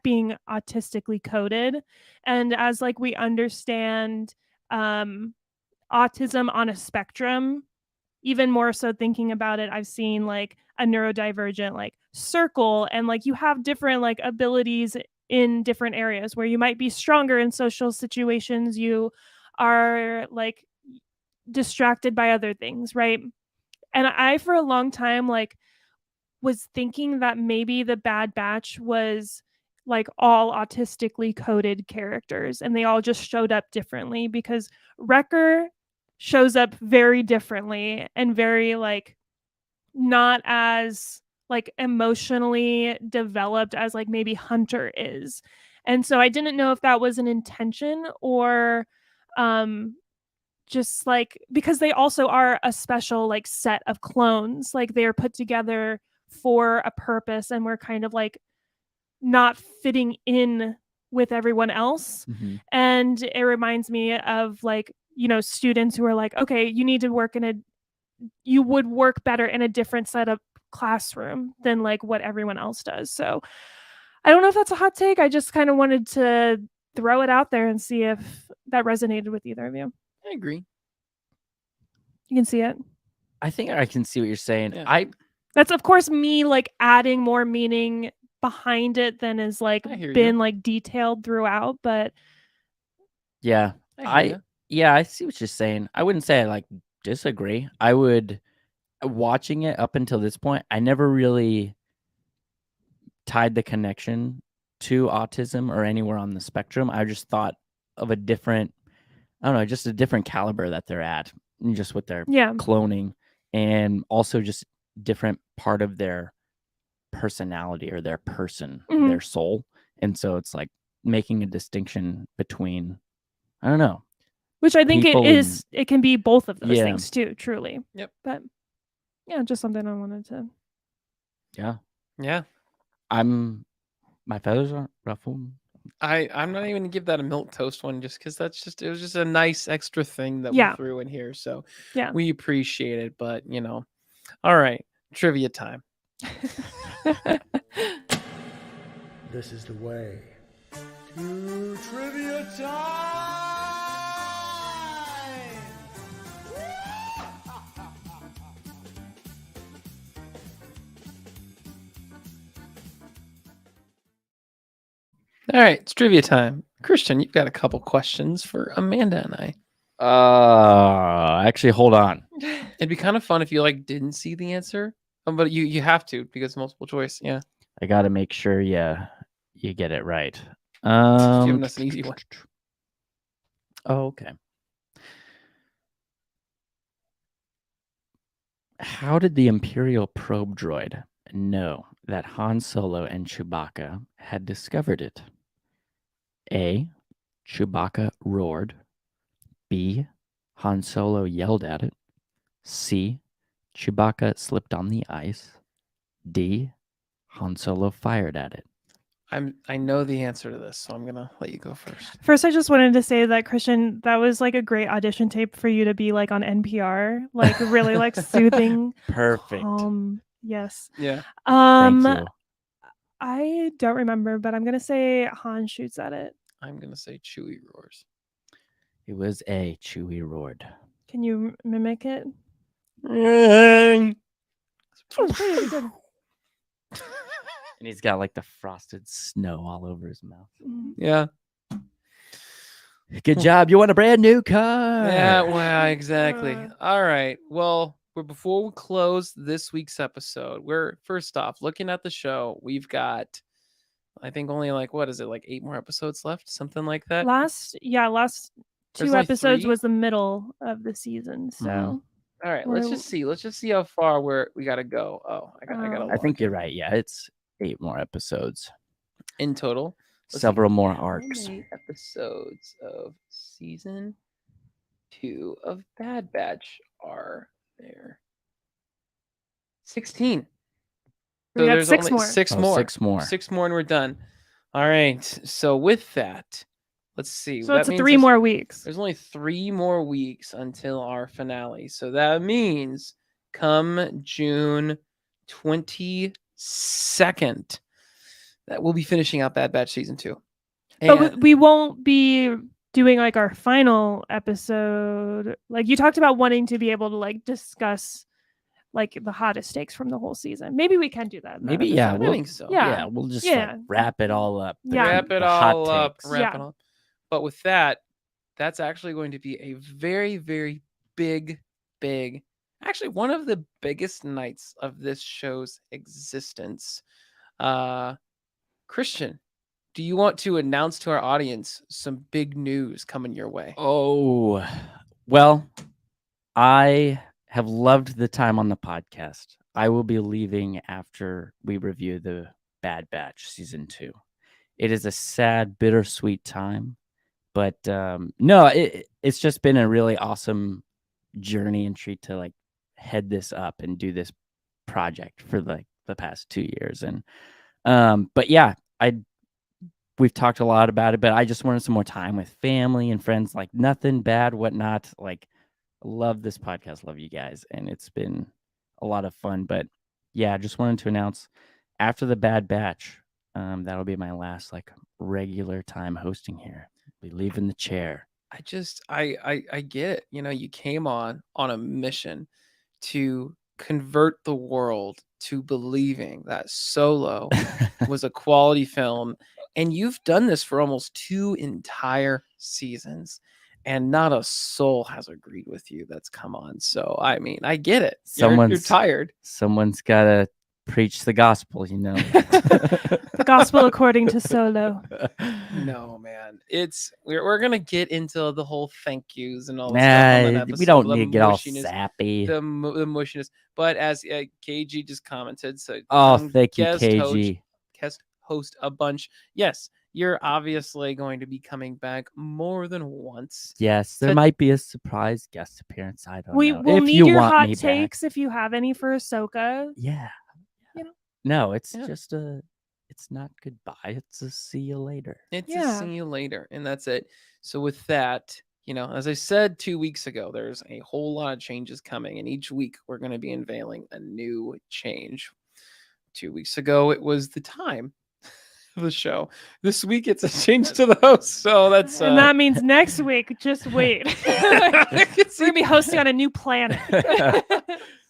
being autistically coded. And as like we understand autism on a spectrum, even more so thinking about it, I've seen like a neurodivergent like circle, and like you have different like abilities in different areas where you might be stronger in social situations. You are like distracted by other things, right? And I for a long time like was thinking that maybe the Bad Batch was like all autistically coded characters and they all just showed up differently, because Wrecker shows up very differently and very like not as like emotionally developed as like maybe Hunter is. And so I didn't know if that was an intention or just like because they also are a special like set of clones, like they're put together for a purpose and we're kind of like not fitting in with everyone else. And it reminds me of like, you know, students who are like, okay, you would work better in a different setup classroom than like what everyone else does. So I don't know if that's a hot take. I just kind of wanted to throw it out there and see if that resonated with either of you. I agree. You can see it. I think I can see what you're saying. Yeah. That's of course me like adding more meaning behind it than is like been like detailed throughout, but yeah, I see what you're saying. I wouldn't say I like disagree. I would, watching it up until this point, I never really tied the connection to autism or anywhere on the spectrum. I just thought of a different, I don't know, just a different caliber that they're at, just with their cloning, and also just different part of their personality or their person, their soul. And so it's like making a distinction between, I don't know. Which I think it can be both of those things too, truly. Yep. But Yeah, just something I wanted to. Yeah. Yeah. My feathers aren't ruffled. I'm not even gonna give that a milk toast one just because it was just a nice extra thing that we Yeah. threw in here. So Yeah. we appreciate it. But all right, trivia time. This is the way to trivia time! All right, it's trivia time. Christian, you've got a couple questions for Amanda and I. Actually, hold on. It'd be kind of fun if you didn't see the answer, but you have to because multiple choice. Yeah, I got to make sure you get it right. giving us an easy one. Oh, okay. How did the Imperial probe droid know that Han Solo and Chewbacca had discovered it? A. Chewbacca roared. B. Han Solo yelled at it. C. Chewbacca slipped on the ice. D. Han Solo fired at it. I know the answer to this, so I'm gonna let you go first. First, I just wanted to say that Christian, that was like a great audition tape for you to be like on NPR, like really like soothing, Perfect. Yes. Yeah, Thank you. I don't remember, but I'm gonna say Han shoots at it. I'm gonna say Chewie roars. It was A. Chewie roared. Can you mimic it? And That's pretty good. And he's got like the frosted snow all over his mouth. Yeah, Good job. You want a brand new car. yeah, well, exactly. Uh. All right. Well, before we close this week's episode, we're first off looking at the show. We've got, I think, only what is it, 8 more episodes left, something like that. Last There's 2 only episodes 3? was the middle of the season, so All right, let's just see. Let's just see how far we gotta go. Oh, I got a I think you're right. Yeah, it's 8 more episodes. in total. Let's see. Several more How arcs. many episodes of season 2 of Bad Batch are there? 16. we got 6 only more. 6 Oh, more. 6 more. 6 more and we're done. All right. So with that, let's see. So That it's means 3 more weeks. There's only 3 more weeks until our finale. So that means come June 22nd that we'll be finishing out Bad Batch season 2. But we won't be doing like our final episode. Like you talked about wanting to be able to like discuss like the hottest takes from the whole season. Maybe we can do that. in that Maybe, yeah. episode. I think so. Yeah. We'll just Yeah. like wrap it all up. Yeah. Wrap it the hot all up. takes. Wrap Yeah. it all. But with that, that's actually going to be a very, very big, actually one of the biggest nights of this show's existence. Christian, do you want to announce to our audience some big news coming your way? Oh, well, I have loved the time on the podcast. I will be leaving after we review the Bad Batch season 2. It is a sad, bittersweet time, but no, it's just been a really awesome journey and treat to like head this up and do this project for like the past 2 years. And but yeah, we've talked a lot about it, but I just wanted some more time with family and friends. Like nothing bad, whatnot. Like love this podcast, love you guys, and it's been a lot of fun. But yeah, I just wanted to announce after the Bad Batch, that'll be my last like regular time hosting here. Be leaving the chair. I get it. You came on a mission to convert the world to believing that Solo was a quality film, and you've done this for almost 2 entire seasons, and not a soul has agreed with you that's come on. So I mean, I get it. You're tired. Someone's gotta preach the gospel, The gospel according to Solo. No, man. We're gonna get into the whole thank yous and all the stuff on that episode. We don't the need to get all mushiness- sappy. The mushiness. But as KG just commented, so Oh, come thank you, guest KG. Guest host a bunch. Yes, you're obviously going to be coming back more than once. Yes, there To- might be a surprise guest appearance. I don't We know. will If need you your want hot me back. takes if you have any for Ahsoka. Yeah. You know. No, it's Yeah. just it's not goodbye. It's a see you later. It's a Yeah. see you later, and that's it. So with that, as I said 2 weeks ago, there's a whole lot of changes coming, and each week we're going to be unveiling a new change. 2 weeks ago, it was the time of the show. This week, it's a change to the host. So that's And that means next week, just wait. We're gonna be hosting on a new planet.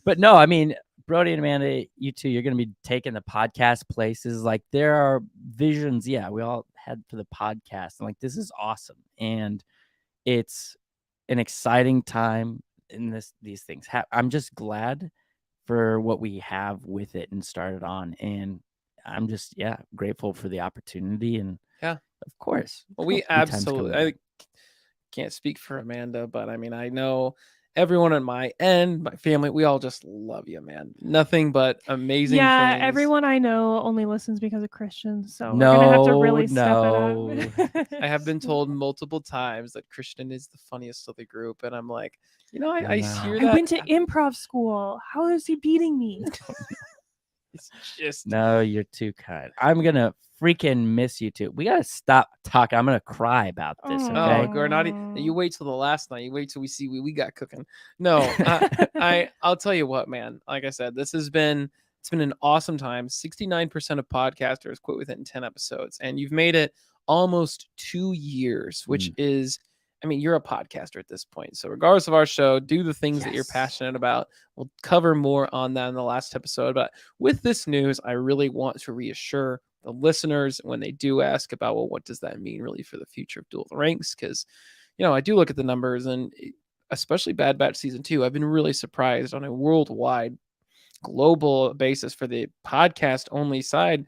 But no, I mean, Brody and Amanda, you two, you're going to be taking the podcast places. Like there are visions. Yeah, we all had for the podcast, and like this is awesome, and it's an exciting time in these things. I'm just glad for what we have with it and started on, and I'm just grateful for the opportunity, and Yeah. of course, Well, we good times absolutely. coming I can't speak for Amanda, but I mean, I know everyone on my end, my family, we all just love you, man. Nothing but amazing Yeah, things. everyone I know only listens because of Christians, so we're gonna have to really step it up. I have been told multiple times that Christian is the funniest of the group, and I'm like, I hear I that. went to improv school. How is he beating me? It's just No, you're too kind. I'm gonna freaking miss you two. We gotta stop talking. I'm gonna cry about this. Oh. Okay. Gordon, you wait till the last night. You wait till we see what we got cooking. No, I'll tell you what, man. Like I said, it's been an awesome time. 69% of podcasters quit within 10 episodes, and you've made it almost 2 years, which is, I mean, you're a podcaster at this point. So regardless of our show, do the things that you're passionate about. We'll cover more on that in the last episode. But with this news, I really want to reassure the listeners when they do ask about, well, what does that mean really for the future of Duel of the Ranks? Because, I do look at the numbers, and especially Bad Batch Season 2, I've been really surprised on a worldwide, global basis for the podcast only side.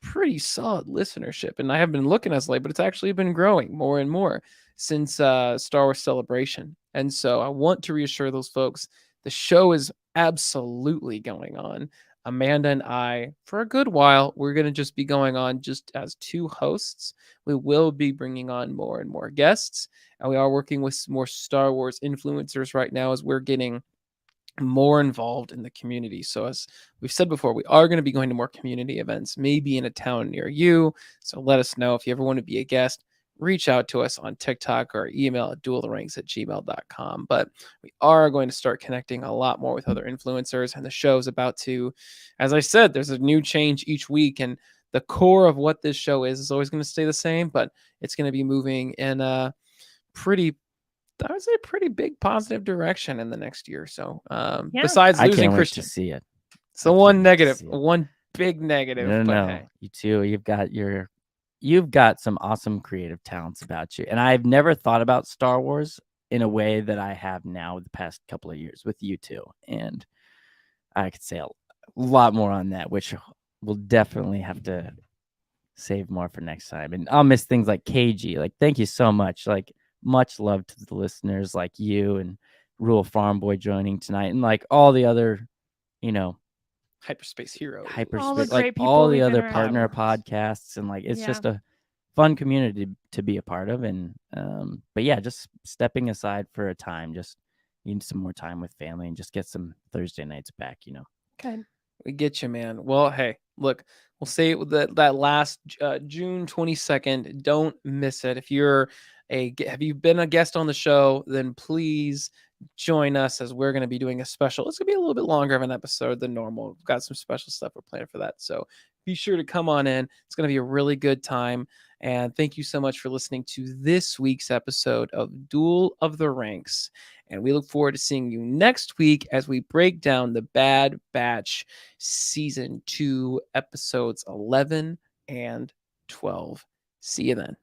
Pretty solid listenership, and I have been looking as late, but it's actually been growing more and more since Star Wars Celebration. And so I want to reassure those folks the show is absolutely going on. Amanda and I, for a good while, we're going to just be going on just as two hosts. We will be bringing on more and more guests, and we are working with some more Star Wars influencers right now as we're getting more involved in the community. So as we've said before, we are going to be going to more community events, maybe in a town near you. So let us know if you ever want to be a guest. Reach out to us on TikTok or email at dueltheranks@gmail.com. But we are going to start connecting a lot more with other influencers, and the show's about to, as I said, there's a new change each week, and the core of what this show is always going to stay the same, but it's going to be moving in a pretty big positive direction in the next year. So besides I losing can't wait Christian, to see it. so I one can't wait to negative, see it. one big negative. No, but no, hey, you two, you've got some awesome creative talents about you, and I've never thought about Star Wars in a way that I have now the past couple of years with you two, and I could say a lot more on that, which we'll definitely have to save more for next time. And I'll miss things like KG. Like, thank you so much. Like, much love to the listeners like you and Rural Farm Boy joining tonight, and like all the other, hyperspace hero. All the hyperspace, like great people all the we've other interacted partner with. podcasts, and like it's Yeah. just a fun community to be a part of. And but yeah, just stepping aside for a time, just need some more time with family and just get some Thursday nights back. Good. We get you, man. Well, hey, look, we'll say that last June 22nd. Don't miss it. If have you been a guest on the show, then please join us as we're going to be doing a special. It's going to be a little bit longer of an episode than normal. We've got some special stuff we're planning for that. So be sure to come on in. It's going to be a really good time. And thank you so much for listening to this week's episode of Duel of the Ranks. And we look forward to seeing you next week as we break down the Bad Batch Season 2, episodes 11 and 12. See you then.